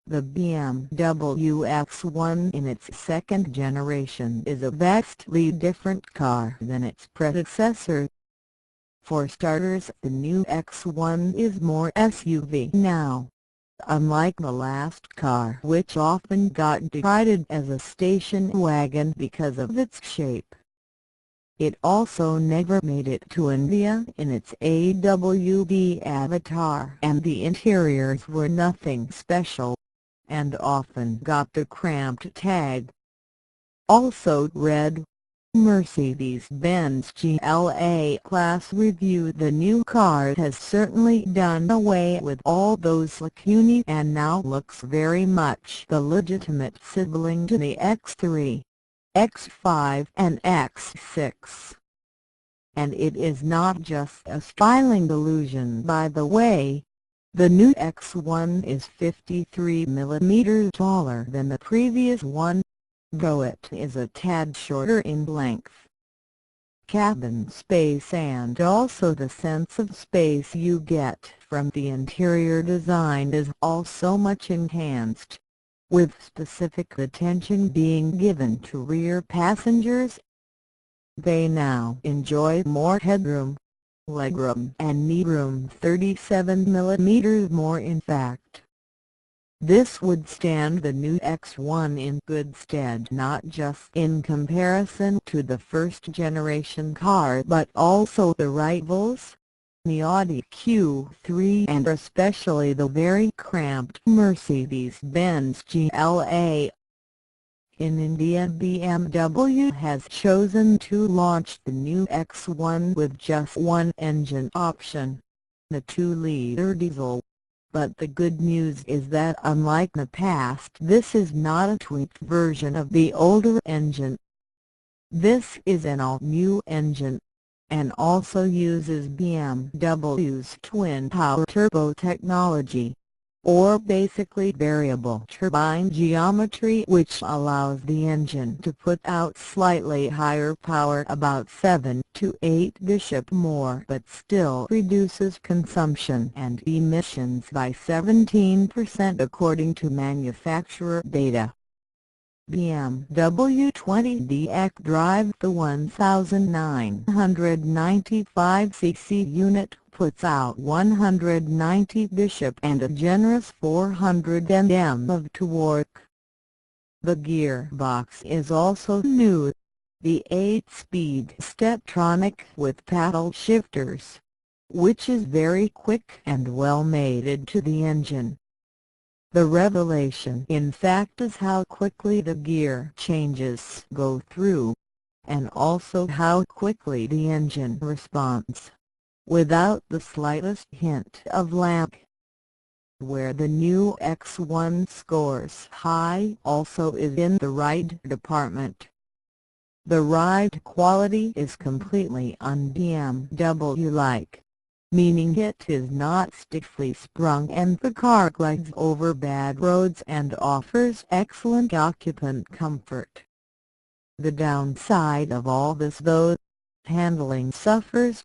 The BMW X1 in its second generation is a vastly different car than its predecessor. For starters, the new X1 is more SUV now. Unlike the last car, which often got derided as a station wagon because of its shape. It also never made it to India in its AWD avatar, and the interiors were nothing special, and often got the cramped tag. Also read: Mercedes-Benz GLA class review. The new car has certainly done away with all those lacunae and now looks very much the legitimate sibling to the X3, X5 and X6. And it is not just a styling illusion, by the way. The new X1 is 53 mm taller than the previous one, though it is a tad shorter in length. Cabin space and also the sense of space you get from the interior design is also much enhanced, with specific attention being given to rear passengers. They now enjoy more headroom, legroom and kneeroom, 37 mm more in fact. This would stand the new X1 in good stead, not just in comparison to the first generation car but also the rivals, the Audi Q3 and especially the very cramped Mercedes-Benz GLA. In India, BMW has chosen to launch the new X1 with just one engine option, the 2-liter diesel. But the good news is that unlike the past, this is not a tweaked version of the older engine. This is an all-new engine, and also uses BMW's twin-power turbo technology, or basically variable turbine geometry, which allows the engine to put out slightly higher power, about 7 to 8 bishop more, but still reduces consumption and emissions by 17% according to manufacturer data. BMW 20DX drive. The 1995cc unit puts out 190 bishop and a generous 400 Nm of torque. The gearbox is also new, the 8-speed Steptronic with paddle shifters, which is very quick and well mated to the engine. The revelation in fact is how quickly the gear changes go through, and also how quickly the engine responds, without the slightest hint of lag. Where the new X1 scores high also is in the ride department. The ride quality is completely un-BMW-like, meaning it is not stiffly sprung and the car glides over bad roads and offers excellent occupant comfort. The downside of all this, though, handling suffers,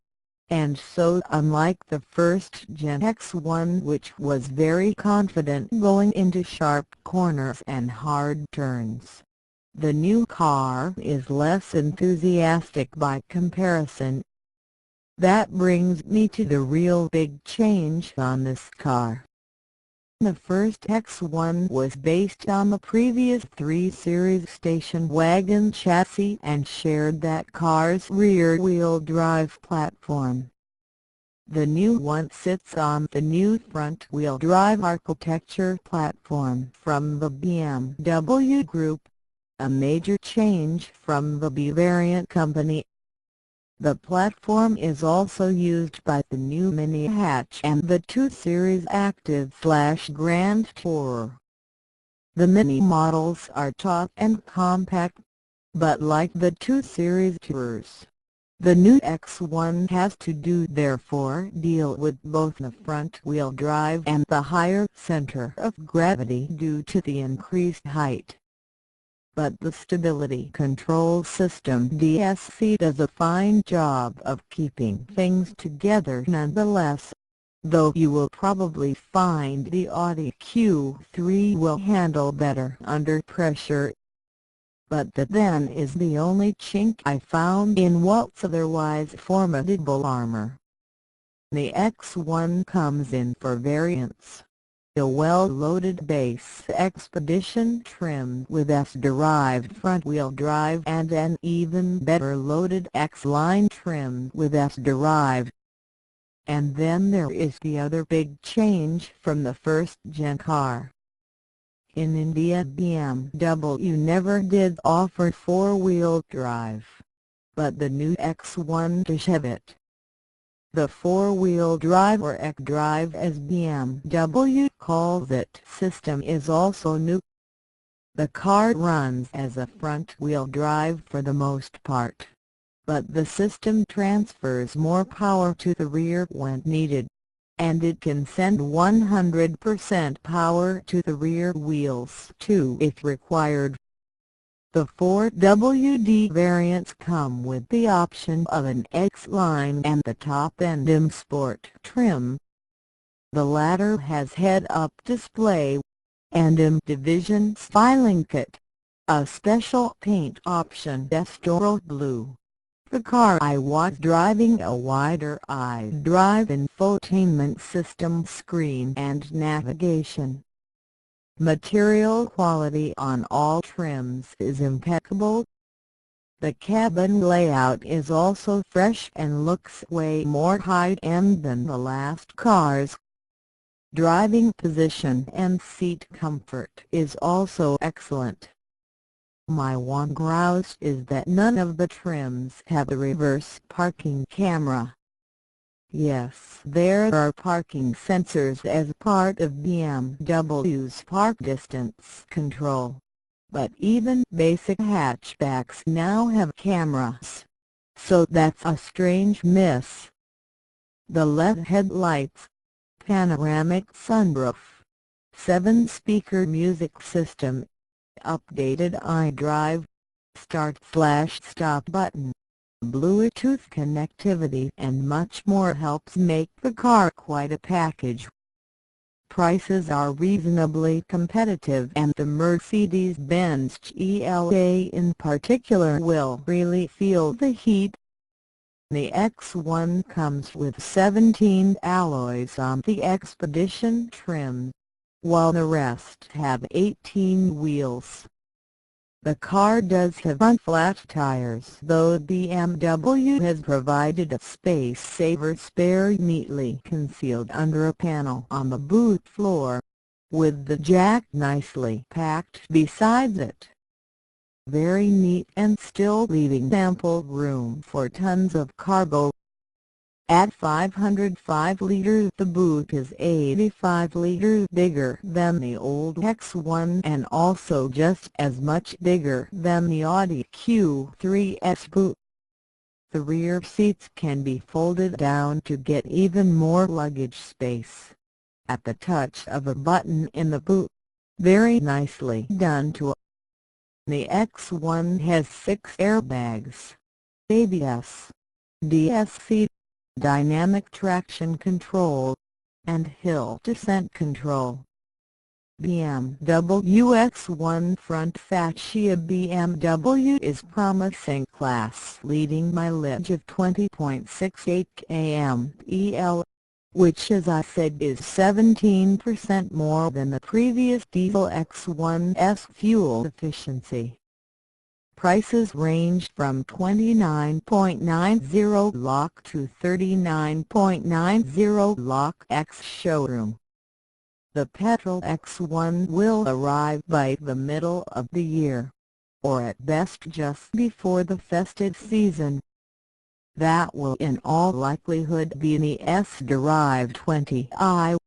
and so unlike the first Gen X1, which was very confident going into sharp corners and hard turns, the new car is less enthusiastic by comparison. That brings me to the real big change on this car. The first X1 was based on the previous 3 Series station wagon chassis and shared that car's rear-wheel drive platform. The new one sits on the new front-wheel drive architecture platform from the BMW Group, a major change from the B variant company. The platform is also used by the new Mini hatch and the 2 Series Active/Grand Tourer. The Mini models are taut and compact, but like the 2 Series Tourers, the new X1 has to therefore deal with both the front-wheel drive and the higher center of gravity due to the increased height. But the Stability Control System (DSC) does a fine job of keeping things together nonetheless. though you will probably find the Audi Q3 will handle better under pressure. But that then is the only chink I found in what's otherwise formidable armor. The X1 comes in 4 variants. A well-loaded base Expedition trim with S-derived front-wheel drive and an even better loaded X-line trim with S-derived. And then there is the other big change from the first-gen car. In India, BMW never did offer 4-wheel drive, but the new X1 does have it. The 4-wheel drive, or xDrive as BMW calls it, system is also new. The car runs as a front-wheel drive for the most part, but the system transfers more power to the rear when needed, and it can send 100% power to the rear wheels too if required. The 4WD variants come with the option of an X-line and the top-end M Sport trim. The latter has head-up display and M Division styling kit, a special paint option Destro Blue. The car I was driving a wider iDrive infotainment system screen and navigation. Material quality on all trims is impeccable. The cabin layout is also fresh and looks way more high-end than the last cars. Driving position and seat comfort is also excellent. My one grouse is that none of the trims have a reverse parking camera. Yes, there are parking sensors as part of BMW's park distance control, but even basic hatchbacks now have cameras, so that's a strange miss. The LED headlights, panoramic sunroof, 7-speaker music system, updated iDrive, start/stop button, Bluetooth connectivity and much more helps make the car quite a package. Prices are reasonably competitive, and the Mercedes-Benz GLA in particular will really feel the heat. The X1 comes with 17 alloys on the Expedition trim, while the rest have 18 wheels. The car does have front flat tires, though BMW has provided a space-saver spare neatly concealed under a panel on the boot floor, with the jack nicely packed beside it. Very neat and still leaving ample room for tons of cargo. At 505 liters the boot is 85 liters bigger than the old X1 and also just as much bigger than the Audi Q3's boot. The rear seats can be folded down to get even more luggage space at the touch of a button in the boot. Very nicely done too. The X1 has 6 airbags, ABS, DSC, dynamic traction control, and hill descent control. BMW X1 front fascia. BMW is promising class-leading mileage of 20.68 km/l, which as I said is 17% more than the previous diesel X1's fuel efficiency. Prices range from $29.90 lakh to $39.90 lakh ex-showroom. The petrol X1 will arrive by the middle of the year, or at best just before the festive season. That will in all likelihood be the S-derived 20i,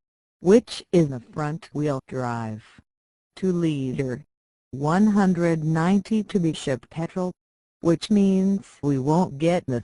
which is a front-wheel drive, 2-liter, 190 to be shipped petrol, which means we won't get the